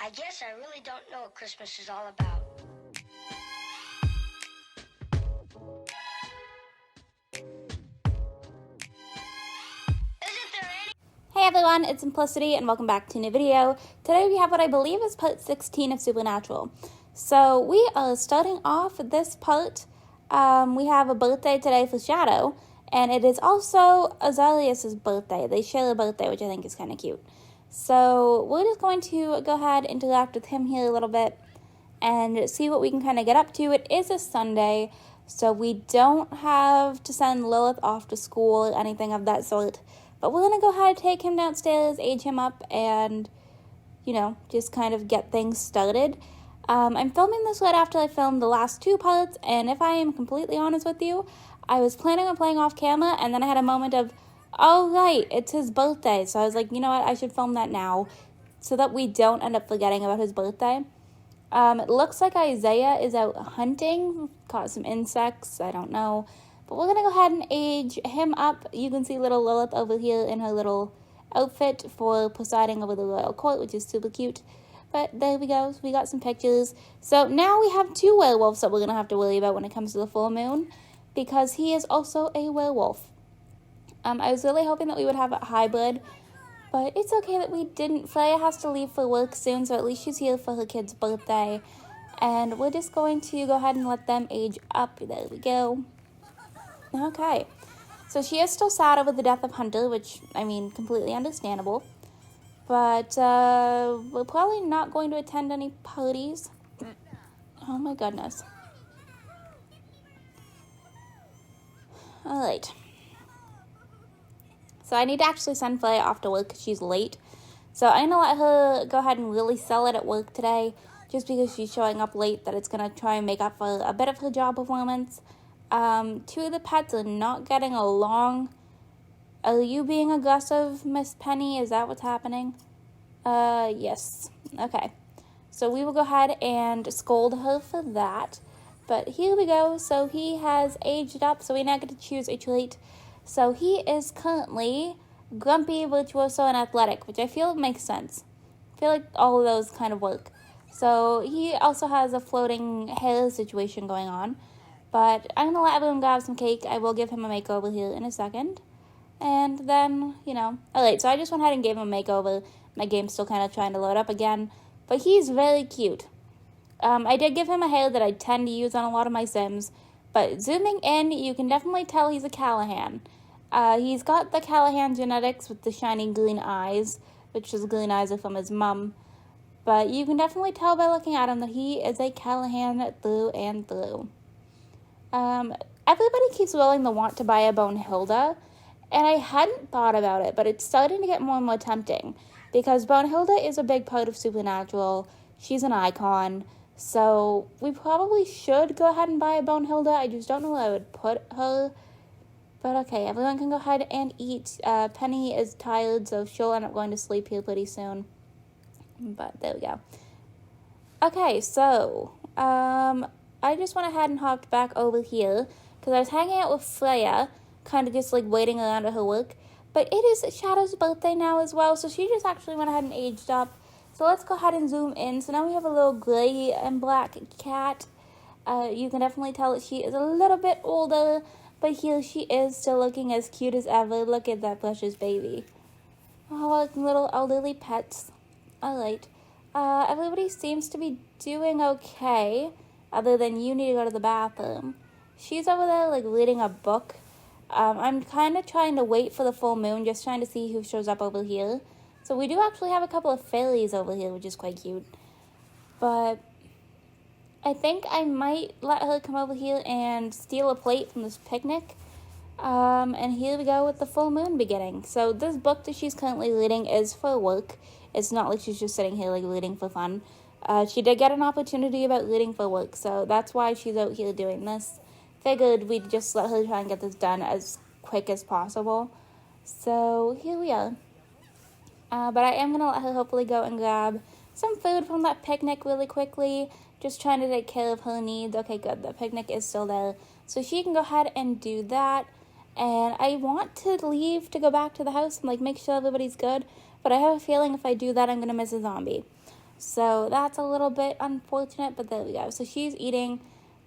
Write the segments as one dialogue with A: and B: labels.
A: I guess I really don't know what Christmas is all about.
B: Hey everyone, it's Simplicity and welcome back to a new video. Today we have what I believe is part 16 of Supernatural. So we are starting off this part. We have a birthday today for Shadow, and it is also Azarius' birthday. They share a birthday, which I think is kind of cute. So we're just going to go ahead and interact with him here a little bit and see what we can kind of get up to. It is a Sunday, so we don't have to send Lilith off to school or anything of that sort. But we're going to go ahead and take him downstairs, age him up, and, just kind of get things started. I'm filming this right after I filmed the last two parts, and if I am completely honest with you, I was planning on playing off camera, and then I had a moment of, oh, right, it's his birthday. So I was like, you know what, I should film that now so that we don't end up forgetting about his birthday. It looks like Isaiah is out hunting, caught some insects, I don't know. But we're going to go ahead and age him up. You can see little Lilith over here in her little outfit for presiding over the royal court, which is super cute. But there we go. So we got some pictures. So now we have two werewolves that we're going to have to worry about when it comes to the full moon, because he is also a werewolf. I was really hoping that we would have a hybrid, but it's okay that we didn't. Freya has to leave for work soon, so at least she's here for her kid's birthday. And we're just going to go ahead and let them age up. There we go. Okay, so she is still sad over the death of Hunter, which, completely understandable. But we're probably not going to attend any parties. Oh my goodness. Alright. So I need to actually send Freya off to work because she's late. So I'm going to let her go ahead and really sell it at work today, just because she's showing up late, that it's going to try and make up for a bit of her job performance. Two of the pets are not getting along. Are you being aggressive, Miss Penny? Is that what's happening? Yes. Okay. So we will go ahead and scold her for that. But here we go. So he has aged up, so we now get to choose a trait. So he is currently grumpy, virtuoso, and athletic, which I feel makes sense. I feel like all of those kind of work. So he also has a floating hair situation going on. But I'm going to let everyone grab some cake. I will give him a makeover here in a second. And then, Alright, so I just went ahead and gave him a makeover. My game's still kind of trying to load up again. But he's very cute. I did give him a hair that I tend to use on a lot of my Sims. But zooming in, you can definitely tell he's a Callahan. He's got the Callahan genetics with the shiny green eyes, which his green eyes are from his mum. But you can definitely tell by looking at him that he is a Callahan through and through. Everybody keeps willing to want to buy a Bonehilda, and I hadn't thought about it, but it's starting to get more and more tempting, because Bonehilda is a big part of Supernatural. She's an icon, so we probably should go ahead and buy a Bonehilda. I just don't know where I would put her, but okay, everyone can go ahead and eat. Penny is tired, so she'll end up going to sleep here pretty soon, but there we go. Okay, so, I just went ahead and hopped back over here because I was hanging out with Freya, kind of just waiting around at her work. But it is Shadow's birthday now as well, so she just actually went ahead and aged up. So let's go ahead and zoom in. So now we have a little gray and black cat. You can definitely tell that she is a little bit older, but here she is still looking as cute as ever. Look at that precious baby. Oh, like little elderly pets. Alright. Everybody seems to be doing okay. Other than you need to go to the bathroom. She's over there, reading a book. I'm kind of trying to wait for the full moon, just trying to see who shows up over here. So we do actually have a couple of fairies over here, which is quite cute. But I think I might let her come over here and steal a plate from this picnic. And here we go with the full moon beginning. So this book that she's currently reading is for work. It's not like she's just sitting here, reading for fun. She did get an opportunity about reading for work, so that's why she's out here doing this. Figured we'd just let her try and get this done as quick as possible. So here we are. But I am going to let her hopefully go and grab some food from that picnic really quickly. Just trying to take care of her needs. Okay, good. The picnic is still there. So she can go ahead and do that. And I want to leave to go back to the house and make sure everybody's good. But I have a feeling if I do that, I'm going to miss a zombie. So that's a little bit unfortunate, but there we go. So she's eating,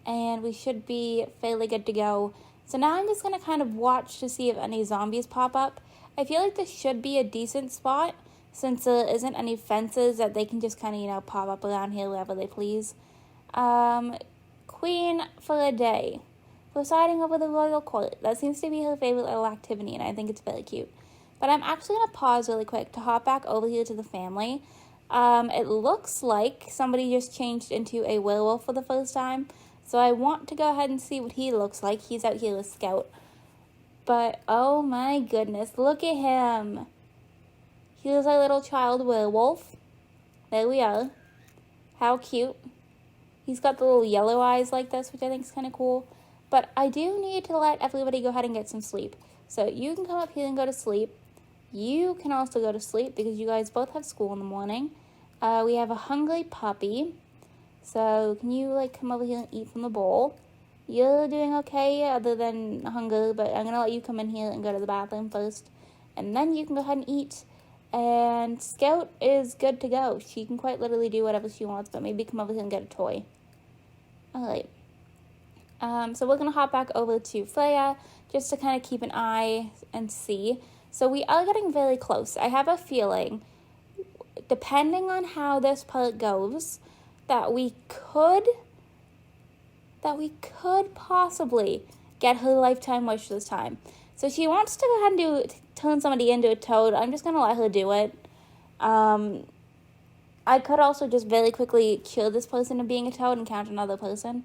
B: and we should be fairly good to go. So now I'm just going to kind of watch to see if any zombies pop up. I feel like this should be a decent spot, since there isn't any fences that they can just kind of, pop up around here wherever they please. Queen for a day. Presiding over the royal court. That seems to be her favorite little activity, and I think it's very cute. But I'm actually going to pause really quick to hop back over here to the family. It looks like somebody just changed into a werewolf for the first time. So I want to go ahead and see what he looks like. He's out here with Scout. But, oh my goodness, look at him. Here's our little child werewolf. There we are. How cute. He's got the little yellow eyes like this, which I think is kind of cool. But I do need to let everybody go ahead and get some sleep. So you can come up here and go to sleep. You can also go to sleep because you guys both have school in the morning. We have a hungry puppy. So can you come over here and eat from the bowl? You're doing okay other than hunger, but I'm going to let you come in here and go to the bathroom first. And then you can go ahead and eat. And Scout is good to go. She can quite literally do whatever she wants, but maybe come over here and get a toy. Alright. So we're going to hop back over to Freya just to kind of keep an eye and see. So we are getting very close. I have a feeling, depending on how this part goes, that we could possibly get her lifetime wish this time. So she wants to go ahead and turn somebody into a toad. I'm just going to let her do it. I could also just very quickly cure this person of being a toad and count another person.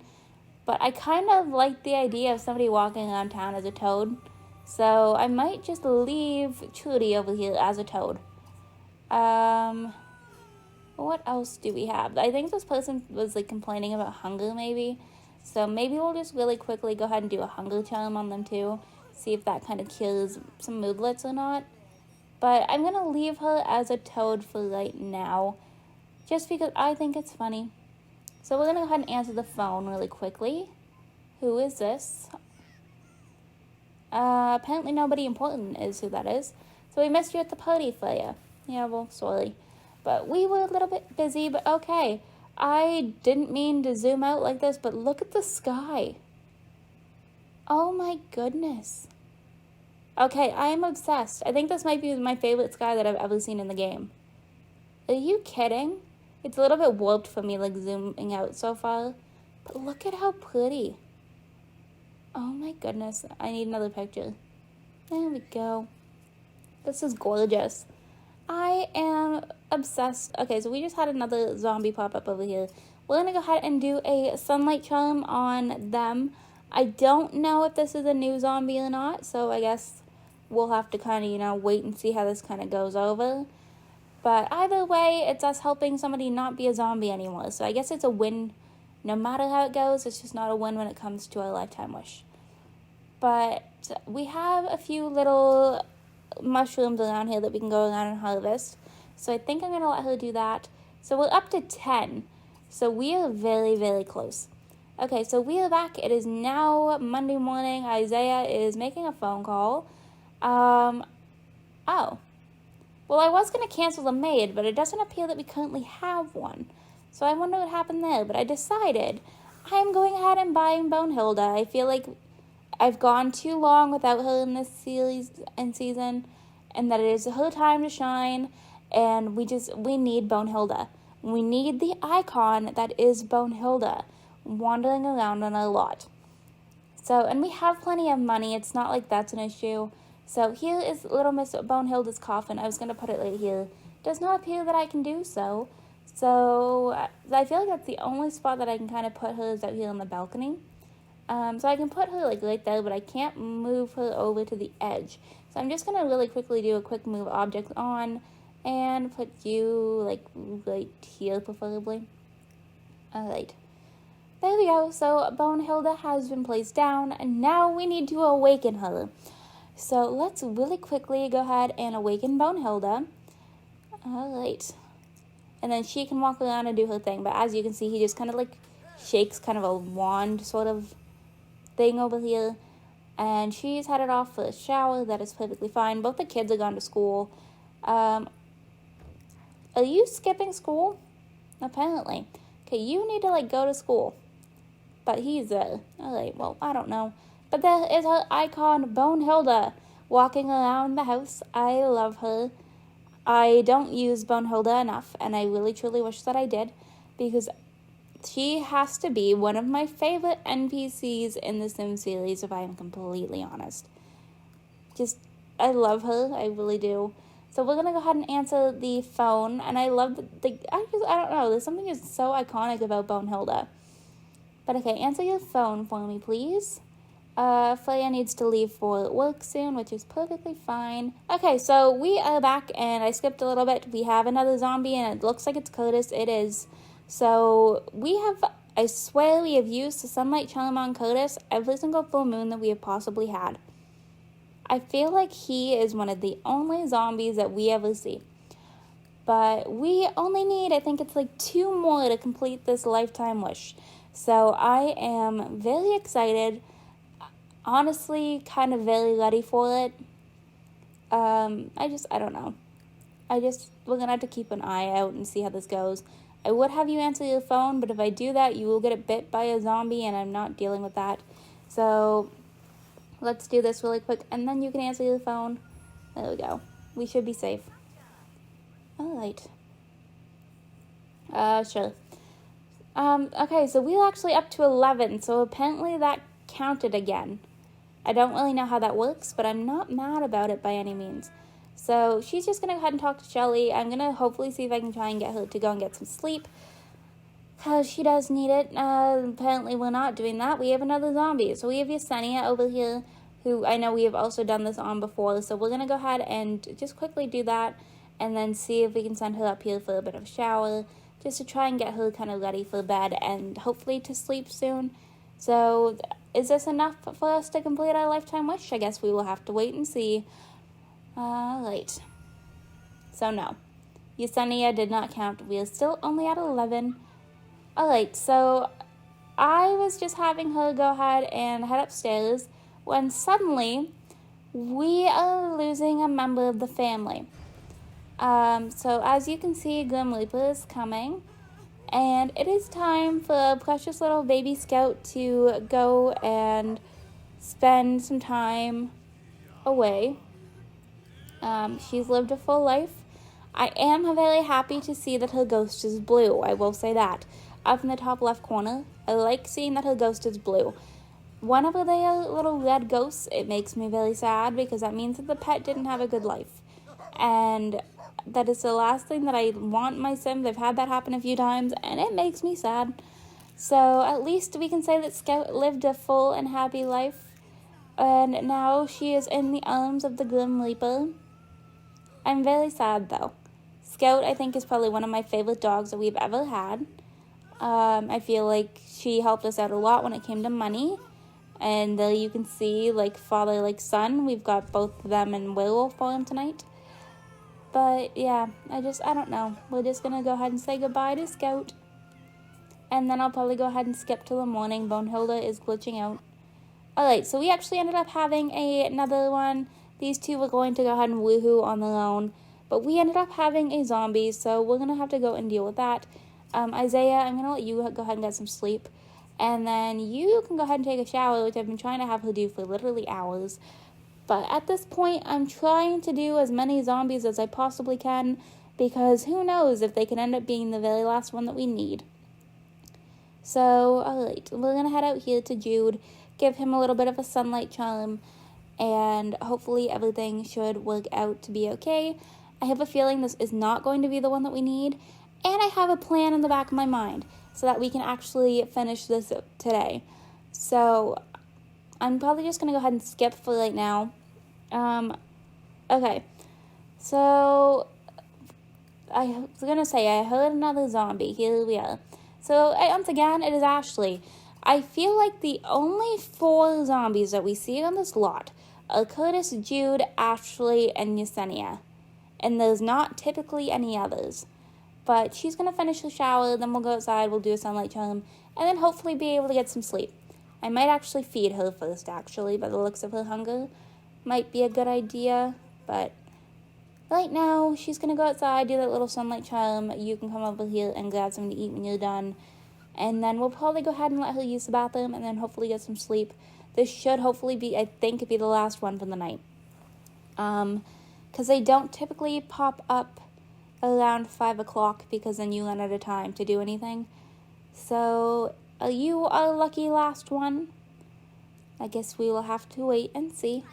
B: But I kind of like the idea of somebody walking around town as a toad. So I might just leave Trudy over here as a toad. What else do we have? I think this person was complaining about hunger maybe. So maybe we'll just really quickly go ahead and do a hunger charm on them too. See if that kind of cures some moodlets or not. But I'm going to leave her as a toad for right now. Just because I think it's funny. So we're going to go ahead and answer the phone really quickly. Who is this? Apparently nobody important is who that is. So we missed you at the party, Freya. Yeah, well, sorry. But we were a little bit busy, but okay. I didn't mean to zoom out like this, but look at the sky. Oh my goodness. Okay, I am obsessed. I think this might be my favorite sky that I've ever seen in the game. Are you kidding? It's a little bit warped for me, zooming out so far. But look at how pretty. Oh my goodness. I need another picture. There we go. This is gorgeous. I am obsessed. Okay, so we just had another zombie pop up over here. We're going to go ahead and do a sunlight charm on them. I don't know if this is a new zombie or not, so I guess we'll have to kind of, wait and see how this kind of goes over. But either way, it's us helping somebody not be a zombie anymore. So I guess it's a win no matter how it goes. It's just not a win when it comes to our lifetime wish. But we have a few little mushrooms around here that we can go around and harvest. So I think I'm going to let her do that. So we're up to 10. So we are very, very close. Okay, so we are back. It is now Monday morning. Isaiah is making a phone call. Oh. Well, I was going to cancel the maid, but it doesn't appear that we currently have one. So I wonder what happened there. But I decided I'm going ahead and buying Bonehilda. I feel like I've gone too long without her in this series and season, and that it is her time to shine, and we need Bonehilda. We need the icon that is Bonehilda wandering around on our lot. So, and we have plenty of money. It's not like that's an issue. So here is little Miss Bonehilda's coffin. I was going to put it right here. Does not appear that I can do so. So I feel like that's the only spot that I can kind of put her is out here on the balcony. So I can put her right there, but I can't move her over to the edge. So I'm just going to really quickly do a quick move object on and put you right here preferably. Alright. There we go. So Bonehilda has been placed down, and now we need to awaken her. So let's really quickly go ahead and awaken Bonehilda. Alright. And then she can walk around and do her thing. But as you can see, he just kind of shakes kind of a wand sort of thing over here. And she's headed off for a shower. That is perfectly fine. Both the kids are gone to school. Are you skipping school? apparently. Okay, you need to, go to school. But he's, alright, well, I don't know. But there is her icon, Bonehilda, walking around the house. I love her. I don't use Bonehilda enough, and I really truly wish that I did, because she has to be one of my favorite NPCs in the Sims series, if I am completely honest. I love her, I really do. So we're gonna go ahead and answer the phone, and I love I don't know, there's something just so iconic about Bonehilda. But okay, answer your phone for me, please. Freya needs to leave for work soon, which is perfectly fine. Okay, so we are back, and I skipped a little bit. We have another zombie, and it looks like it's Curtis. It is. So I swear we have used the sunlight charm on Curtis every single full moon that we have possibly had. I feel like he is one of the only zombies that we ever see. But we only need, I think it's 2 more to complete this lifetime wish. So I am very excited. Honestly, kind of very ready for it. I don't know. We're going to have to keep an eye out and see how this goes. I would have you answer your phone, but if I do that, you will get bit by a zombie, and I'm not dealing with that. So let's do this really quick, and then you can answer your phone. There we go. We should be safe. Alright. Sure. Okay, so we're actually up to 11, so apparently that counted again. I don't really know how that works, but I'm not mad about it by any means. So she's just going to go ahead and talk to Shelly. I'm going to hopefully see if I can try and get her to go and get some sleep, because she does need it. Apparently we're not doing that. We have another zombie. So we have Yesenia over here, who I know we have also done this on before. So we're going to go ahead and just quickly do that, and then see if we can send her up here for a bit of a shower, just to try and get her kind of ready for bed and hopefully to sleep soon. So is this enough for us to complete our lifetime wish? I guess we will have to wait and see. Right. So no. Yesenia did not count. We are still only at 11. Alright, so I was just having her go ahead and head upstairs when suddenly we are losing a member of the family. So as you can see, Grim Reaper is coming, and it is time for a precious little baby Scout to go and spend some time away. She's lived a full life. I am very happy to see that her ghost is blue, I will say that. Up in the top left corner, I like seeing that her ghost is blue. Whenever they are little red ghosts, it makes me very sad, because that means that the pet didn't have a good life. And that is the last thing that I want in my Sims. I've had that happen a few times, and it makes me sad. So at least we can say that Scout lived a full and happy life. And now she is in the arms of the Grim Reaper. I'm very sad, though. Scout, I think, is probably one of my favorite dogs that we've ever had. I feel like she helped us out a lot when it came to money. And there you can see, father, son. We've got both of them in werewolf form tonight. But, yeah, I don't know. We're just going to go ahead and say goodbye to Scout. And then I'll probably go ahead and skip till the morning. Bonehilda is glitching out. Alright, so we actually ended up having another one. These two were going to go ahead and woohoo on their own. But we ended up having a zombie, so we're going to have to go and deal with that. Isaiah, I'm going to let you go ahead and get some sleep. And then you can go ahead and take a shower, which I've been trying to have her do for literally hours. But at this point, I'm trying to do as many zombies as I possibly can, because who knows if they can end up being the very last one that we need. So, alright, we're going to head out here to Jude, give him a little bit of a sunlight charm, and hopefully everything should work out to be okay. I have a feeling this is not going to be the one that we need, and I have a plan in the back of my mind so that we can actually finish this today. So I'm probably just going to go ahead and skip for right now. Okay, so I was going to say I heard another zombie. Here we are. So once again, it is Ashley. I feel like the only 4 zombies that we see on this lot are Curtis, Jude, Ashley, and Yesenia. And there's not typically any others. But she's going to finish the shower, then we'll go outside, we'll do a sunlight charm, and then hopefully be able to get some sleep. I might actually feed her first, actually, by the looks of her hunger. Might be a good idea, but Right now, she's going to go outside, do that little sunlight charm. You can come over here and grab something to eat when you're done. And then we'll probably go ahead and let her use the bathroom and then hopefully get some sleep. This should hopefully be, I think, be the last one for the night. Because they don't typically pop up around 5 o'clock because then you run out of time to do anything. So, you are lucky last one. I guess we will have to wait and see.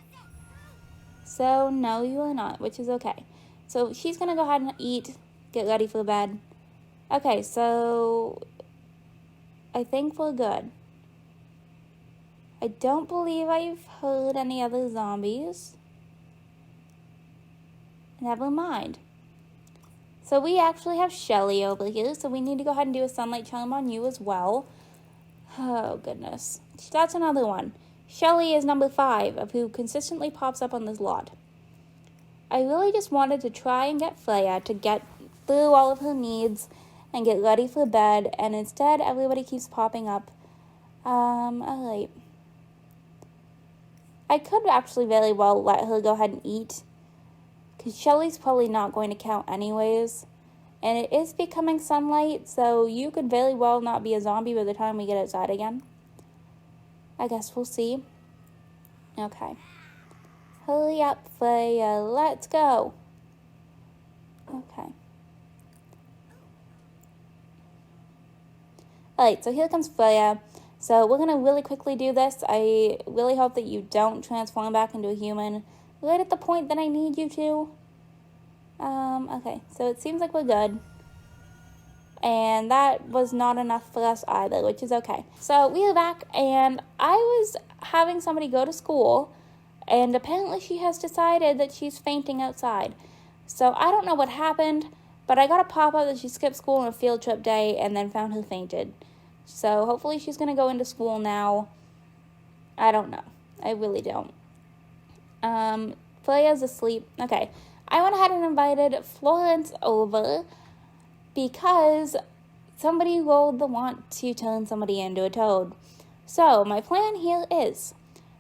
B: So, no, you are not, which is okay. So, she's going to go ahead and eat, get ready for bed. Okay, so I think we're good. I don't believe I've heard any other zombies. Never mind. So, we actually have Shelly over here, so we need to go ahead and do a sunlight charm on you as well. Oh, goodness. That's another one. Shelly is number 5 of who consistently pops up on this lot. I really just wanted to try and get Freya to get through all of her needs and get ready for bed, and instead everybody keeps popping up. Alright. I could actually very well let her go ahead and eat, because Shelly's probably not going to count anyways. And it is becoming sunlight, so you could very well not be a zombie by the time we get outside again. I guess we'll see. Okay. Hurry up, Freya. Let's go. Okay. Alright, so here comes Freya. So we're going to really quickly do this. I really hope that you don't transform back into a human right at the point that I need you to. Okay, so it seems like we're good. And that was not enough for us either, which is okay. So we are back, and I was having somebody go to school, and apparently she has decided that she's fainting outside. So I don't know what happened, but I got a pop-up that she skipped school on a field trip day and then found her fainted. So hopefully she's going to go into school now. I don't know. I really don't. Freya's asleep. Okay. I went ahead and invited Florence over because somebody rolled the want to turn somebody into a toad. So, my plan here is,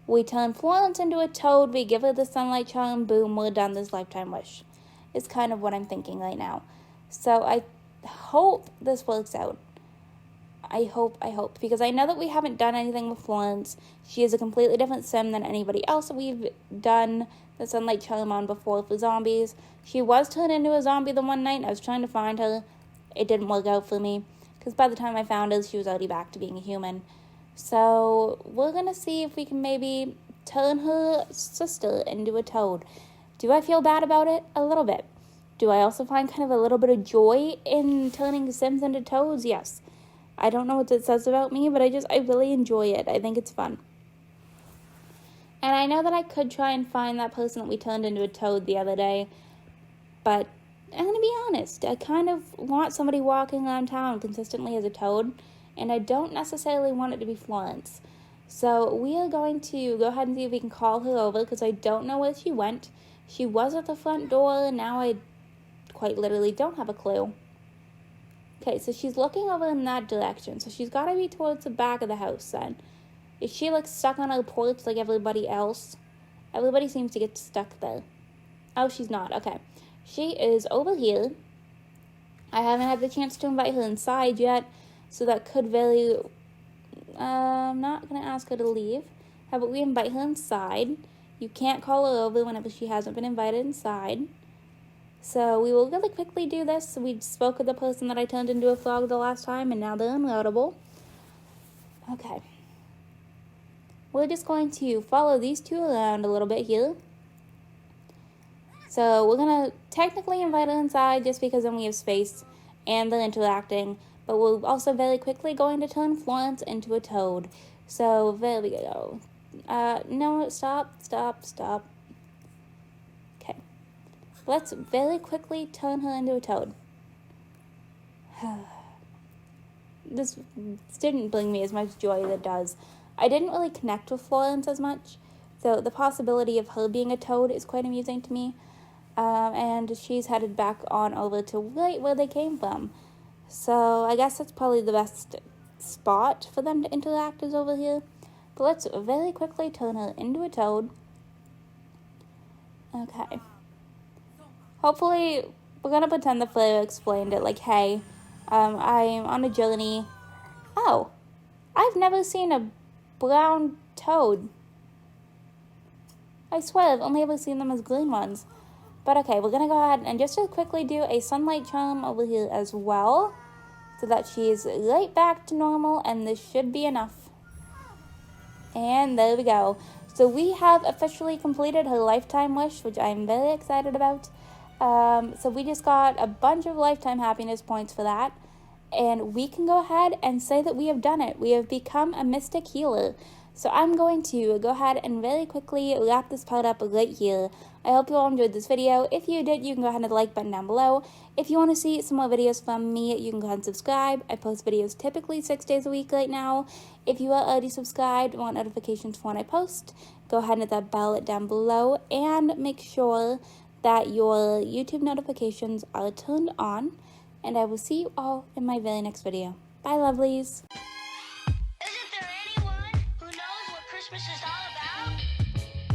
B: we turn Florence into a toad, we give her the sunlight charm, boom, we're done this lifetime wish. Is kind of what I'm thinking right now. So, I hope this works out. I hope, because I know that we haven't done anything with Florence. She is a completely different sim than anybody else that we've done the sunlight charm on before for zombies. She was turned into a zombie the one night. I was trying to find her. It didn't work out for me, because by the time I found her, she was already back to being a human. So, we're going to see if we can maybe turn her sister into a toad. Do I feel bad about it? A little bit. Do I also find kind of a little bit of joy in turning Sims into toads? Yes. I don't know what it says about me, but I really enjoy it. I think it's fun. And I know that I could try and find that person that we turned into a toad the other day, but I'm going to be honest, I kind of want somebody walking around town consistently as a toad, and I don't necessarily want it to be Florence. So we are going to go ahead and see if we can call her over, because I don't know where she went. She was at the front door, and now I quite literally don't have a clue. Okay, so she's looking over in that direction, so she's got to be towards the back of the house then. Is she like stuck on her porch like everybody else? Everybody seems to get stuck there. Oh, she's not. Okay. She is over here. I haven't had the chance to invite her inside yet, so that could very... I'm not going to ask her to leave. How about we invite her inside? You can't call her over whenever she hasn't been invited inside. So we will really quickly do this. We spoke with the person that I turned into a frog the last time, and now they're unloadable. Okay. We're just going to follow these two around a little bit here. So we're going to technically invite her inside just because then we have space and they're interacting. But we're also very quickly going to turn Florence into a toad. So there we go. No, stop. Okay. Let's very quickly turn her into a toad. This didn't bring me as much joy as it does. I didn't really connect with Florence as much, so the possibility of her being a toad is quite amusing to me. And she's headed back on over to right where they came from. So I guess that's probably the best spot for them to interact is over here. But let's very quickly turn her into a toad. Okay. hopefully, we're gonna pretend the Freya explained it, like, hey, I'm on a journey. Oh, I've never seen a brown toad. I swear, I've only ever seen them as green ones. But okay, we're gonna go ahead and just to quickly do a sunlight charm over here as well, so that she's right back to normal, and this should be enough. And there we go. So we have officially completed her lifetime wish, which I'm very excited about. So we just got a bunch of lifetime happiness points for that. And we can go ahead and say that we have done it. We have become a mystic healer. So I'm going to go ahead and very quickly wrap this part up right here. I hope you all enjoyed this video. If you did, you can go ahead and hit the like button down below. If you want to see some more videos from me, you can go ahead and subscribe. I post videos typically 6 days a week right now. If you are already subscribed and want notifications for when I post, go ahead and hit that bell down below and make sure that your YouTube notifications are turned on. And I will see you all in my very next video. Bye, lovelies.
A: Isn't there anyone who knows what Christmas is all about?